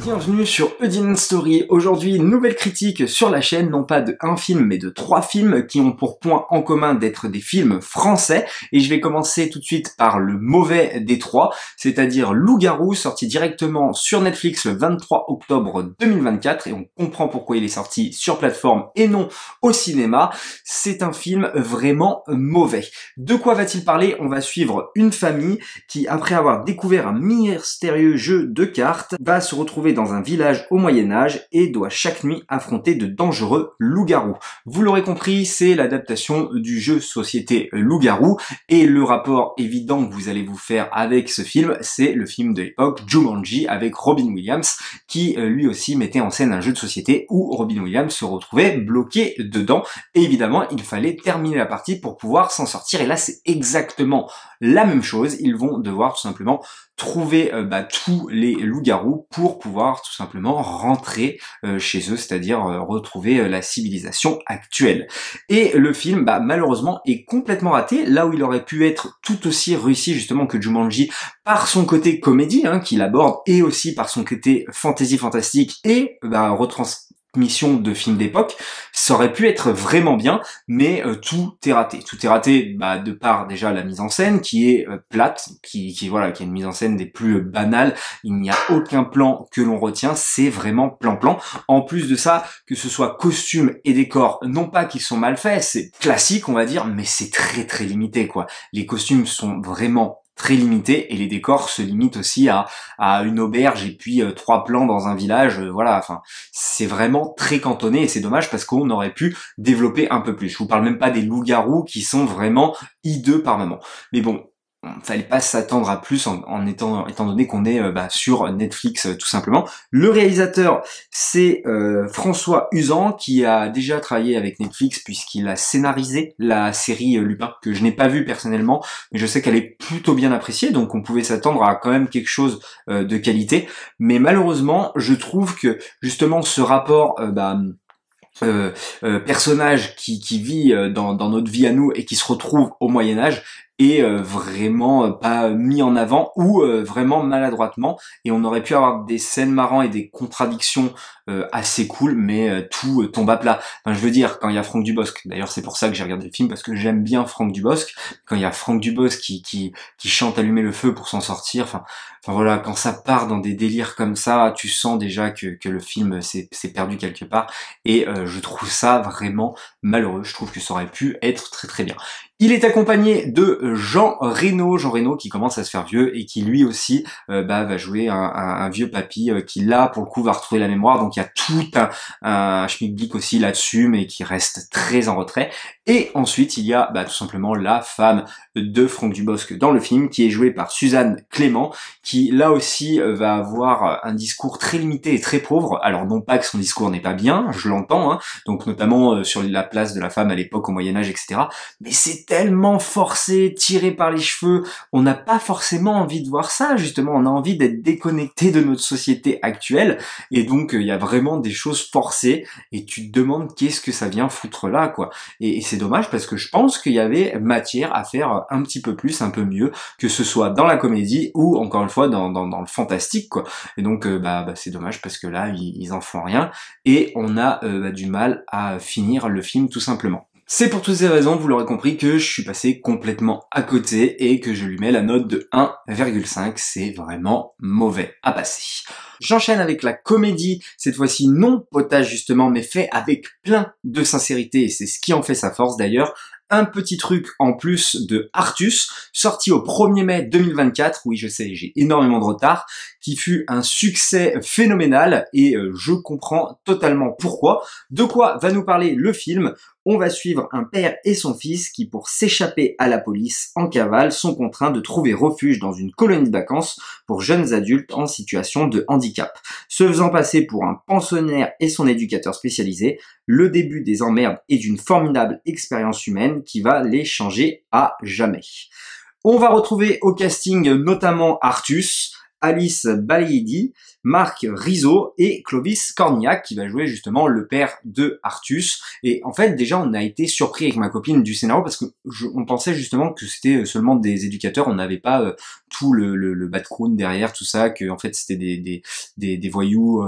Bienvenue sur Eudine Story. Aujourd'hui, nouvelle critique sur la chaîne, non pas de un film, mais de 3 films qui ont pour point en commun d'être des films français. Et je vais commencer tout de suite par le mauvais des 3, c'est-à-dire Loup-garou, sorti directement sur Netflix le 23 octobre 2024. Et on comprend pourquoi il est sorti sur plateforme et non au cinéma. C'est un film vraiment mauvais. De quoi va-t-il parler? On va suivre une famille qui, après avoir découvert un mystérieux jeu de cartes, va se retrouver dans un village au Moyen-Âge et doit chaque nuit affronter de dangereux loups-garous. Vous l'aurez compris, c'est l'adaptation du jeu société Loup-garou, et le rapport évident que vous allez vous faire avec ce film, c'est le film de l'époque Jumanji avec Robin Williams, qui lui aussi mettait en scène un jeu de société où Robin Williams se retrouvait bloqué dedans, et évidemment il fallait terminer la partie pour pouvoir s'en sortir, et là c'est exactement la même chose. Ils vont devoir tout simplement trouver tous les loups-garous pour pouvoir tout simplement rentrer chez eux, c'est-à-dire retrouver la civilisation actuelle. Et le film, malheureusement, est complètement raté, là où il aurait pu être tout aussi réussi justement que Jumanji par son côté comédie, qu'il aborde, et aussi par son côté fantasy fantastique et retransmission de films d'époque. Ça aurait pu être vraiment bien, mais tout est raté. Tout est raté de par déjà la mise en scène qui est plate, qui est une mise en scène des plus banales. Il n'y a aucun plan que l'on retient, c'est vraiment plan-plan. En plus de ça, que ce soit costumes et décors, non pas qu'ils sont mal faits, c'est classique on va dire, mais c'est très très limité quoi. Les costumes sont vraiment très limité, et les décors se limitent aussi à une auberge et puis 3 plans dans un village, c'est vraiment très cantonné, et c'est dommage parce qu'on aurait pu développer un peu plus. Je vous parle même pas des loups-garous qui sont vraiment hideux par moment. Mais bon, fallait pas s'attendre à plus étant donné qu'on est sur Netflix tout simplement. Le réalisateur, c'est François Uzan, qui a déjà travaillé avec Netflix puisqu'il a scénarisé la série Lupin, que je n'ai pas vue personnellement, mais je sais qu'elle est plutôt bien appréciée, donc on pouvait s'attendre à quand même quelque chose de qualité. Mais malheureusement, je trouve que justement ce rapport personnage qui vit dans notre vie à nous et qui se retrouve au Moyen-Âge est vraiment pas mis en avant, ou vraiment maladroitement, et on aurait pu avoir des scènes marrantes et des contradictions assez cool, mais tout tombe à plat. Enfin, je veux dire, quand il y a Franck Dubosc, d'ailleurs c'est pour ça que j'ai regardé le film, parce que j'aime bien Franck Dubosc, quand il y a Franck Dubosc qui chante Allumer le feu pour s'en sortir, enfin voilà, quand ça part dans des délires comme ça, tu sens déjà que le film s'est perdu quelque part, et je trouve ça vraiment malheureux. Je trouve que ça aurait pu être très très bien. Il est accompagné de Jean Reno qui commence à se faire vieux et qui lui aussi va jouer un vieux papy qui là pour le coup va retrouver la mémoire. Donc il y a tout un schmilblick aussi là-dessus, mais qui reste très en retrait. Et ensuite il y a tout simplement la femme de Franck Dubosc dans le film, qui est jouée par Suzanne Clément, qui là aussi va avoir un discours très limité et très pauvre. Alors non pas que son discours n'est pas bien, je l'entends, donc notamment sur la place de la femme à l'époque au Moyen-Âge, etc. Mais c'est tellement forcé, tiré par les cheveux, on n'a pas forcément envie de voir ça, justement, on a envie d'être déconnecté de notre société actuelle, et donc il y a vraiment des choses forcées, et tu te demandes qu'est-ce que ça vient foutre là, quoi. Et c'est dommage, parce que je pense qu'il y avait matière à faire un petit peu plus, un peu mieux, que ce soit dans la comédie, ou encore une fois dans le fantastique, quoi. Et donc c'est dommage, parce que là, ils en font rien, et on a du mal à finir le film, tout simplement. C'est pour toutes ces raisons, vous l'aurez compris, que je suis passé complètement à côté et que je lui mets la note de 1,5. C'est vraiment mauvais à passer. J'enchaîne avec la comédie, cette fois-ci non potage justement, mais fait avec plein de sincérité, et c'est ce qui en fait sa force d'ailleurs. Un petit truc en plus de Artus, sorti au 1er mai 2024, oui je sais, j'ai énormément de retard, qui fut un succès phénoménal, et je comprends totalement pourquoi. De quoi va nous parler le film? On va suivre un père et son fils qui, pour s'échapper à la police en cavale, sont contraints de trouver refuge dans une colonie de vacances pour jeunes adultes en situation de handicap. Se faisant passer pour un pensionnaire et son éducateur spécialisé, le début des emmerdes et d'une formidable expérience humaine qui va les changer à jamais. On va retrouver au casting notamment Artus, Alice Balaidi, Marc Rizzo et Clovis Cornillac qui va jouer justement le père de Artus. Et en fait, déjà, on a été surpris avec ma copine du scénario parce que on pensait justement que c'était seulement des éducateurs, on n'avait pas tout le background derrière, tout ça, que en fait c'était des voyous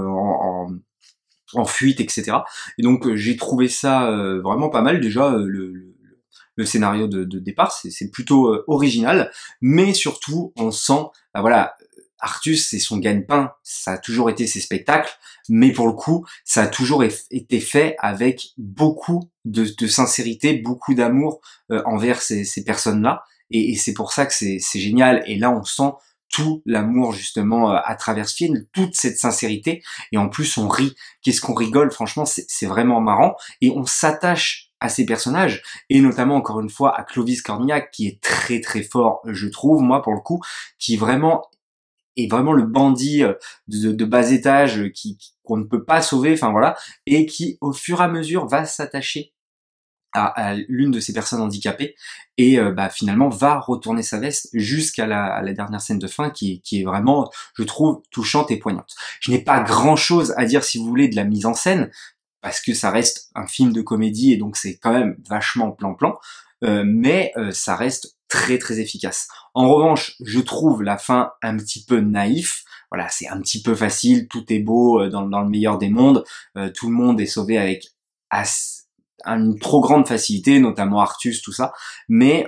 en fuite, etc. Et donc j'ai trouvé ça vraiment pas mal. Déjà, le scénario de départ, c'est plutôt original, mais surtout on sent, bah voilà, Artus c'est son gagne-pain, ça a toujours été ses spectacles, mais pour le coup ça a toujours été fait avec beaucoup de sincérité, beaucoup d'amour envers ces personnes-là, et c'est pour ça que c'est génial. Et là on sent tout l'amour justement à travers ce film, toute cette sincérité, et en plus on rit. Qu'est-ce qu'on rigole, franchement c'est vraiment marrant, et on s'attache à ces personnages, et notamment encore une fois à Clovis Cornillac qui est très très fort, je trouve, moi pour le coup, qui vraiment est vraiment le bandit de bas étage qu'on ne peut pas sauver, enfin voilà, et qui au fur et à mesure va s'attacher à l'une de ces personnes handicapées, et bah, finalement va retourner sa veste jusqu'à la dernière scène de fin qui est vraiment, je trouve, touchante et poignante. Je n'ai pas grand chose à dire, si vous voulez, de la mise en scène, parce que ça reste un film de comédie et donc c'est quand même vachement plan-plan, mais ça reste très très efficace. En revanche, je trouve la fin un petit peu naïf. Voilà, c'est un petit peu facile, tout est beau dans le meilleur des mondes, tout le monde est sauvé avec une trop grande facilité, notamment Artus, tout ça. Mais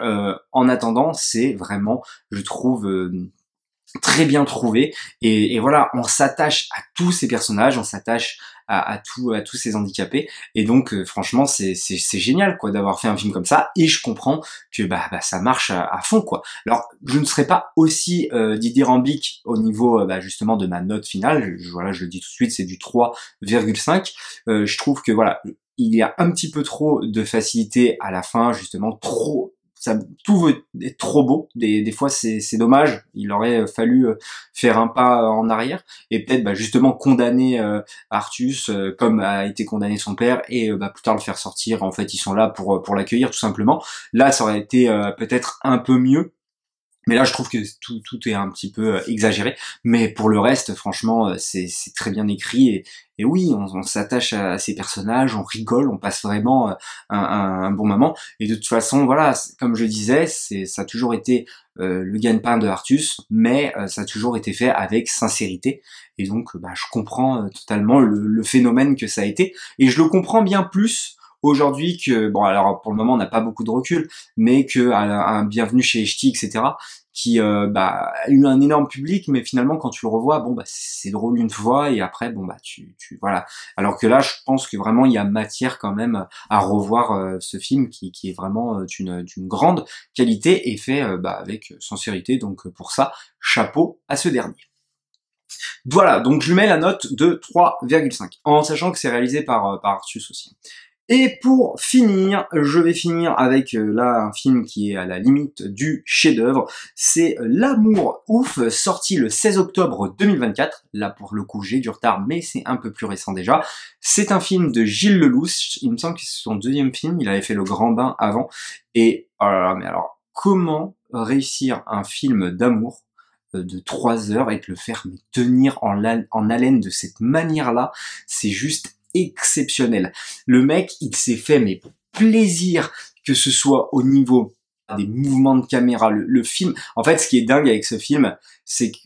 en attendant, c'est vraiment, je trouve, très bien trouvé, et voilà, on s'attache à tous ces personnages, on s'attache à tous ces handicapés, et donc franchement c'est génial quoi d'avoir fait un film comme ça, et je comprends que bah ça marche à fond quoi. Alors je ne serai pas aussi dithyrambique au niveau justement de ma note finale, voilà, je le dis tout de suite, c'est du 3,5. Je trouve que voilà, il y a un petit peu trop de facilité à la fin, justement trop, ça, tout veut être trop beau. Des fois, c'est dommage. Il aurait fallu faire un pas en arrière et peut-être justement condamner Artus comme a été condamné son père, et plus tard le faire sortir. En fait, ils sont là pour l'accueillir tout simplement. Là, ça aurait été peut-être un peu mieux. Mais là, je trouve que tout est un petit peu exagéré. Mais pour le reste, franchement, c'est très bien écrit. Et oui, on s'attache à ces personnages, on rigole, on passe vraiment un bon moment. Et de toute façon, voilà, comme je disais, ça a toujours été le gagne-pain de Artus, mais ça a toujours été fait avec sincérité. Et donc, je comprends totalement le phénomène que ça a été. Et je le comprends bien plus aujourd'hui que, bon, alors pour le moment on n'a pas beaucoup de recul, mais que un Bienvenue chez Ch'ti, etc., qui a eu un énorme public, mais finalement quand tu le revois, bon c'est drôle une fois, et après bon tu voilà. Alors que là, je pense que vraiment il y a matière quand même à revoir ce film qui est vraiment d'une grande qualité, et fait avec sincérité. Donc pour ça, chapeau à ce dernier. Voilà, donc je lui mets la note de 3,5, en sachant que c'est réalisé par Artus aussi. Et pour finir, je vais finir avec là un film qui est à la limite du chef-d'œuvre. C'est L'amour ouf, sorti le 16 octobre 2024. Là pour le coup j'ai du retard, mais c'est un peu plus récent déjà. C'est un film de Gilles Lelouch. Il me semble que c'est son deuxième film. Il avait fait Le Grand Bain avant. Et oh là là, mais alors comment réussir un film d'amour de 3 heures et de le faire tenir en haleine de cette manière-là, c'est juste exceptionnel. Le mec, il s'est fait mais plaisir, que ce soit au niveau des mouvements de caméra, le film. En fait, ce qui est dingue avec ce film, c'est que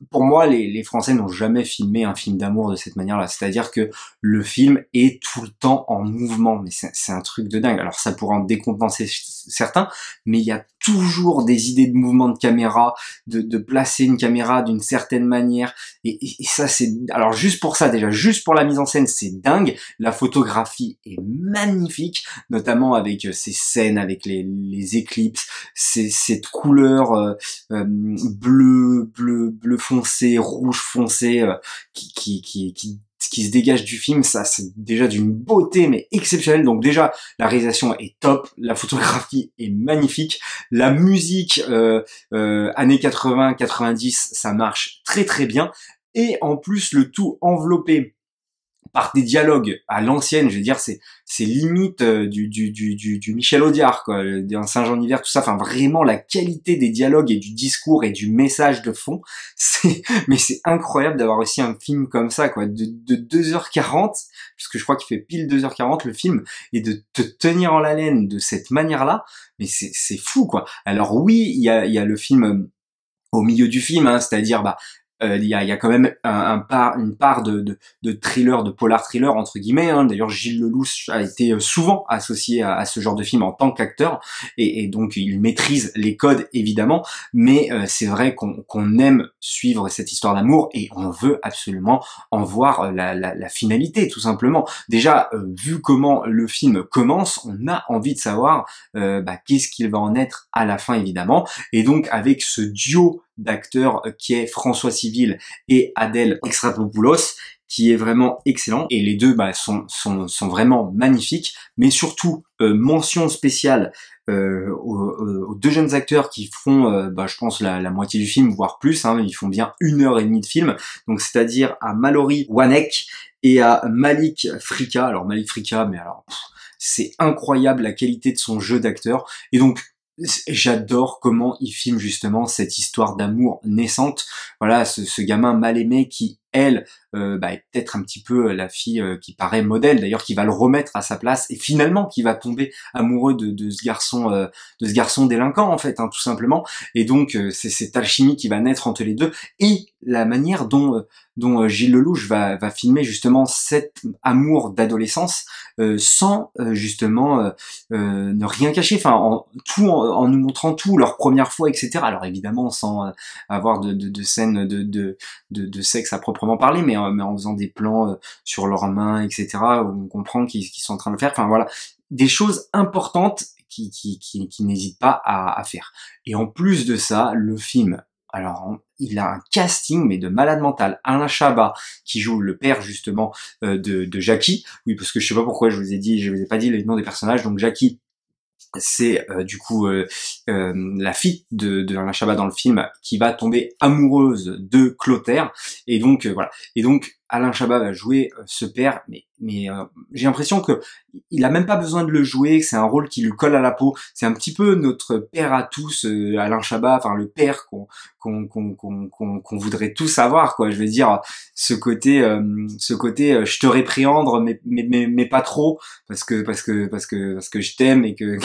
pour moi, les Français n'ont jamais filmé un film d'amour de cette manière-là. C'est-à-dire que le film est tout le temps en mouvement, mais c'est un truc de dingue. Alors ça pourrait en décompenser certains, mais il y a toujours des idées de mouvement de caméra, de placer une caméra d'une certaine manière, et ça c'est, alors juste pour ça déjà, juste pour la mise en scène, c'est dingue. La photographie est magnifique, notamment avec ces scènes, avec les éclipses, cette couleur bleu foncé, rouge foncé, qui se dégage du film. Ça c'est déjà d'une beauté mais exceptionnelle. Donc déjà la réalisation est top, la photographie est magnifique, la musique années 80-90, ça marche très très bien, et en plus le tout enveloppé par des dialogues à l'ancienne, je veux dire, c'est limite du Michel Audiard, quoi, d'un Saint-Jean d'hiver, tout ça. Enfin, vraiment, la qualité des dialogues et du discours et du message de fond, mais c'est incroyable d'avoir aussi un film comme ça, quoi, de 2h40, puisque je crois qu'il fait pile 2h40 le film, et de te tenir en haleine de cette manière-là, mais c'est fou, quoi. Alors oui, il y a le film au milieu du film, hein, c'est-à-dire il y a quand même une part de thriller, de polar thriller entre guillemets, hein. D'ailleurs Gilles Lelouch a été souvent associé à ce genre de film en tant qu'acteur, et donc il maîtrise les codes évidemment, mais c'est vrai qu'on aime suivre cette histoire d'amour et on veut absolument en voir la finalité, tout simplement. Déjà vu comment le film commence, on a envie de savoir qu'est-ce qu'il va en être à la fin évidemment, et donc avec ce duo d'acteurs qui est François Civil et Adèle Exarchopoulos, qui est vraiment excellent, et les deux sont vraiment magnifiques, mais surtout mention spéciale aux deux jeunes acteurs qui font je pense la moitié du film, voire plus, hein, ils font bien 1h30 de film, donc c'est-à-dire à Mallory Wanek et à Malik Frika. Alors Malik Frika, mais alors c'est incroyable la qualité de son jeu d'acteur, et donc j'adore comment il filme justement cette histoire d'amour naissante. Voilà, ce gamin mal aimé qui, elle, est peut-être un petit peu la fille qui paraît modèle, d'ailleurs, qui va le remettre à sa place, et finalement qui va tomber amoureux de ce garçon délinquant, en fait, hein, tout simplement. Et donc c'est cette alchimie qui va naître entre les deux, et la manière dont Gilles Lelouch va filmer justement cet amour d'adolescence sans justement ne rien cacher, enfin en nous montrant tout, leur première fois, etc. Alors évidemment sans avoir de scènes de sexe à proprement parler, mais en faisant des plans sur leurs mains, etc. où on comprend qu'ils sont en train de le faire. Enfin voilà, des choses importantes qui n'hésitent pas à faire. Et en plus de ça, le film, alors il a un casting mais de malade mental. Alain Chabat qui joue le père justement de Jackie. Oui, parce que je sais pas pourquoi je vous ai pas dit les noms des personnages. Donc Jackie, c'est du coup la fille de Alain Chabat dans le film, qui va tomber amoureuse de Clotaire, et donc voilà. Et donc Alain Chabat va jouer ce père, mais j'ai l'impression que il a même pas besoin de le jouer, que c'est un rôle qui lui colle à la peau. C'est un petit peu notre père à tous, Alain Chabat, enfin le père qu'on voudrait tous avoir, quoi. Je veux dire, ce côté je te répréhendre, mais pas trop, parce que je t'aime et que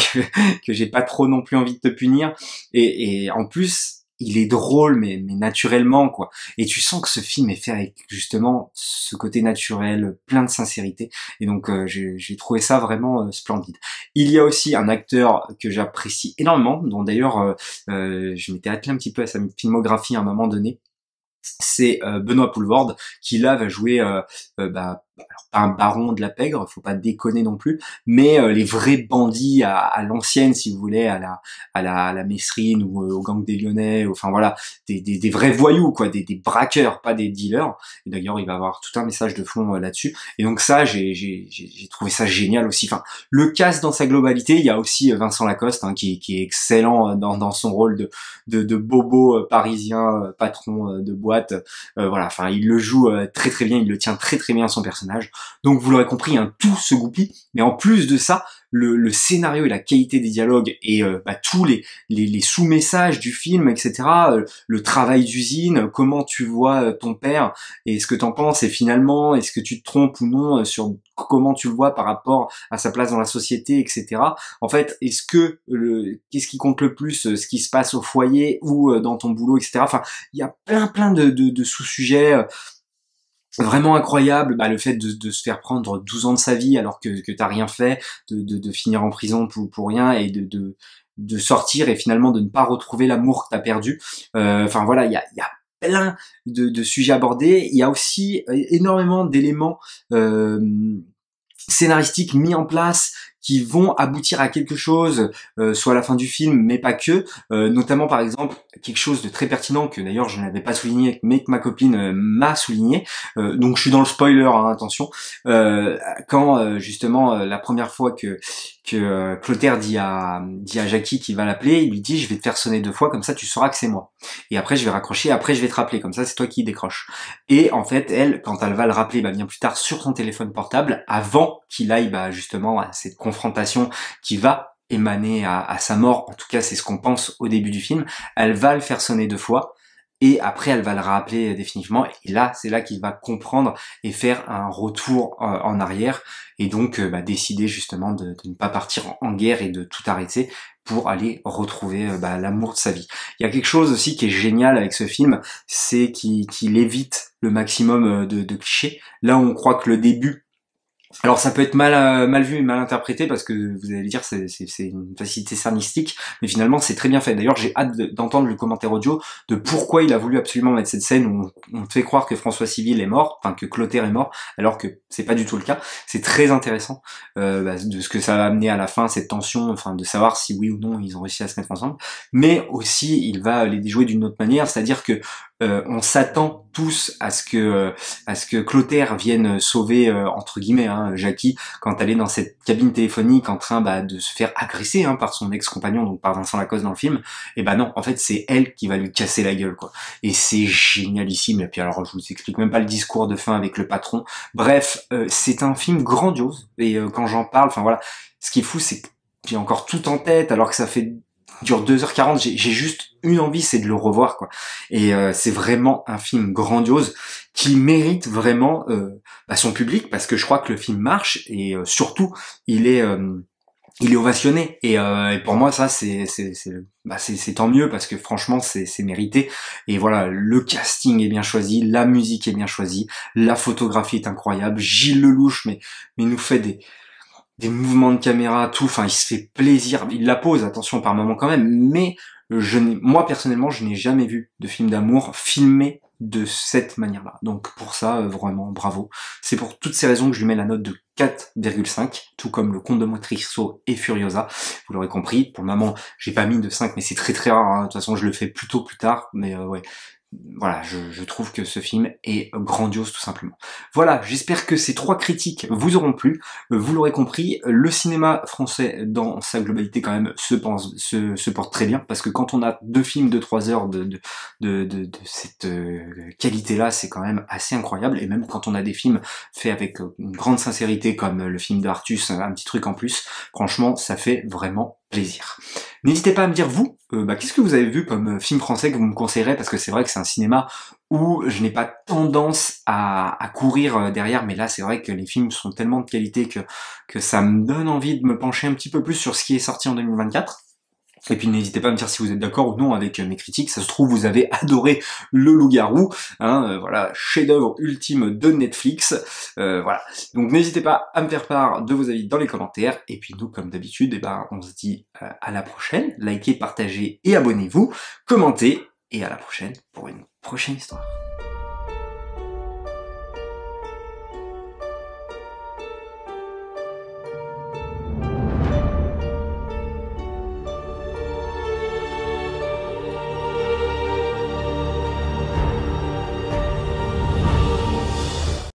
j'ai pas trop non plus envie de te punir, et en plus il est drôle mais naturellement, quoi. Et tu sens que ce film est fait avec justement ce côté naturel, plein de sincérité, et donc j'ai trouvé ça vraiment splendide. Il y a aussi un acteur que j'apprécie énormément, dont d'ailleurs je m'étais attelé un petit peu à sa filmographie à un moment donné, c'est Benoît Poelvoorde, qui là va jouer alors pas un baron de la pègre, faut pas déconner non plus, mais les vrais bandits à l'ancienne, si vous voulez, à la Messrine ou au gang des Lyonnais, enfin voilà, des vrais voyous, quoi, des braqueurs, pas des dealers. Et d'ailleurs il va avoir tout un message de fond là-dessus, et donc ça j'ai trouvé ça génial aussi. Enfin, le cast dans sa globalité, il y a aussi Vincent Lacoste, hein, qui est excellent dans son rôle de bobo parisien, patron de boîte. Voilà, enfin il le joue très très bien, il le tient très très bien son personnage. Donc vous l'aurez compris, hein, tout se goupille, mais en plus de ça, le scénario et la qualité des dialogues, et tous les sous-messages du film, etc., le travail d'usine, comment tu vois ton père, et ce que t'en penses, et finalement, est-ce que tu te trompes ou non sur comment tu le vois par rapport à sa place dans la société, etc. En fait, qu'est-ce qui compte le plus, ce qui se passe au foyer ou dans ton boulot, etc. Enfin, il y a plein de sous-sujets vraiment incroyable. Le fait de se faire prendre 12 ans de sa vie alors que t'as rien fait, de finir en prison pour rien, et de sortir et finalement de ne pas retrouver l'amour que t'as perdu. Enfin voilà, il y a plein de sujets abordés. Il y a aussi énormément d'éléments scénaristiques mis en place qui vont aboutir à quelque chose, soit à la fin du film, mais pas que, notamment par exemple quelque chose de très pertinent que d'ailleurs je n'avais pas souligné, mais que ma copine m'a souligné, donc je suis dans le spoiler, hein, attention, quand justement la première fois que Clotaire dit à Jackie qu'il va l'appeler, il lui dit je vais te faire sonner 2 fois, comme ça tu sauras que c'est moi. Et après je vais raccrocher, après je vais te rappeler, comme ça c'est toi qui décroche. Et en fait elle, quand elle va le rappeler bien plus tard sur son téléphone portable, avant qu'il aille justement à cette confrontation qui va émaner à sa mort, en tout cas c'est ce qu'on pense au début du film, elle va le faire sonner 2 fois, et après elle va le rappeler définitivement, et là c'est là qu'il va comprendre et faire un retour en arrière, et donc décider justement de ne pas partir en guerre et de tout arrêter pour aller retrouver l'amour de sa vie. Il y a quelque chose aussi qui est génial avec ce film, c'est qu'il évite le maximum de clichés. Là on croit que le début, alors ça peut être mal vu et mal interprété parce que vous allez dire c'est une facilité scénaristique, mais finalement c'est très bien fait. D'ailleurs j'ai hâte d'entendre le commentaire audio de pourquoi il a voulu absolument mettre cette scène où on te fait croire que François Civil est mort, enfin que Clotaire est mort, alors que c'est pas du tout le cas. C'est très intéressant de ce que ça va amener à la fin, cette tension, enfin de savoir si oui ou non ils ont réussi à se mettre ensemble. Mais aussi il va les déjouer d'une autre manière, c'est-à-dire que on s'attend tous à ce que Clotaire vienne sauver entre guillemets Jackie quand elle est dans cette cabine téléphonique en train de se faire agresser par son ex-compagnon, donc par Vincent Lacoste dans le film. Et non, en fait c'est elle qui va lui casser la gueule quoi. Et c'est génialissime. Et puis alors je vous explique même pas le discours de fin avec le patron. Bref, c'est un film grandiose. Et quand j'en parle, enfin voilà, ce qui est fou c'est que j'ai encore tout en tête alors que ça dure 2h40, j'ai juste une envie, c'est de le revoir quoi. Et c'est vraiment un film grandiose qui mérite vraiment son public, parce que je crois que le film marche et surtout il est ovationné, et pour moi ça c'est tant mieux, parce que franchement c'est mérité. Et voilà, le casting est bien choisi, la musique est bien choisie, la photographie est incroyable, Gilles Lelouch mais il nous fait des mouvements de caméra, tout, enfin il se fait plaisir, il la pose, attention par moment quand même, mais moi personnellement je n'ai jamais vu de film d'amour filmé de cette manière-là. Donc pour ça, vraiment bravo. C'est pour toutes ces raisons que je lui mets la note de 4,5, tout comme Le Comte de Monte Cristo et Furiosa. Vous l'aurez compris, pour le moment j'ai pas mis de 5, mais c'est très très rare, de toute façon je le fais plutôt plus tard, mais ouais. Voilà, je trouve que ce film est grandiose tout simplement. Voilà, j'espère que ces 3 critiques vous auront plu. Vous l'aurez compris, le cinéma français dans sa globalité quand même se porte très bien, parce que quand on a 2 films de 3 heures de cette qualité-là, c'est quand même assez incroyable. Et même quand on a des films faits avec une grande sincérité comme le film de Artus, un petit truc en plus, franchement ça fait vraiment plaisir. N'hésitez pas à me dire vous, qu'est-ce que vous avez vu comme film français que vous me conseillerez, parce que c'est vrai que c'est un cinéma où je n'ai pas tendance à courir derrière, mais là c'est vrai que les films sont tellement de qualité que ça me donne envie de me pencher un petit peu plus sur ce qui est sorti en 2024. Et puis n'hésitez pas à me dire si vous êtes d'accord ou non avec mes critiques. Ça se trouve vous avez adoré Le Loup-Garou, voilà, chef-d'œuvre ultime de Netflix, voilà. Donc n'hésitez pas à me faire part de vos avis dans les commentaires. Et puis nous, comme d'habitude, on se dit à la prochaine. Likez, partagez et abonnez-vous, commentez, et à la prochaine pour une prochaine histoire.